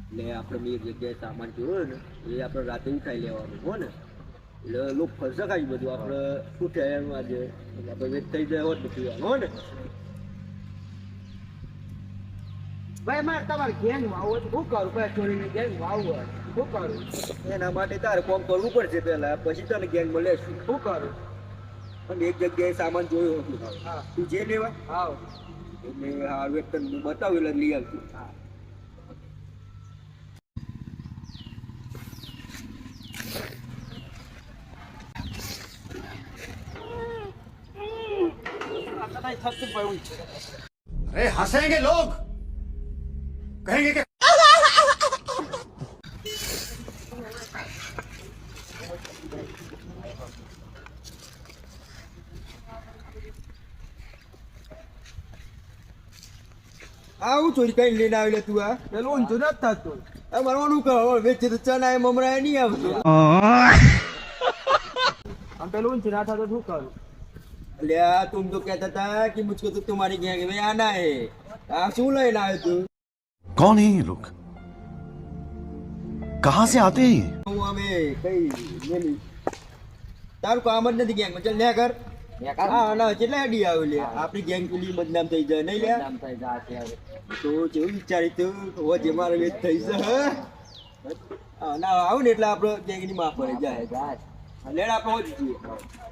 એટલે આપણે એક જગ્યાએ સામાન જોયો ને એ આપણે રાતે ઉઠાઈ લેવાનું હો ને એટલે લોકો ફરશે ખાઈ બધું આપણે ઉઠાય આજે આપણે વેચ થઈ જાય હોત નથી હો ને ભાઈ મારે તમારે ગેંગ વાવો શું કરું ભાઈ ચોરીની ગેંગ વાવો શું કરું એના માટે તારે કોમ કરવું પડશે પહેલા પછી તને ગેંગમાં લેશું શું કરું અને એક જગ્યાએ સામાન જોયો હતું હા તું જે લેવા આવ એટલે હારું એક તને બતાવ્યું એટલે લઈ આવતું હા अरे हंसेंगे लोग कहेंगे कि આવું ચોરી કઈ લઈને આવેલે તું આ પેલું ઊંધું નથી થતું આ મારવાનું કહો વેચે તો ચના એ મમરા નહીં આવતું આમ પેલું ઊંધું ના થતું શું કરું અલ્યા तुम तो कहता था कि मुझको तो तुम्हारी गैंग में आना है આ શું લઈને આવ્યો તું कौन है ये लोग कहां से आते हैं ये? હું અમે કઈ મેલી તારું કામ જ નથી ગેંગમાં ચાલ લે કર હા ના કેટલા અડી આવ્યો લે આપણી ગેંગ પેલી બદનામ થઈ જાય નહીં લે નામ થઈ જાય તો જેવું વિચારી તું હો જે મારે વેચ થઈ છે હા ના આવું ને એટલે આપણે ગેંગની માં પડે જાય લેડ આપણે હોજી છીએ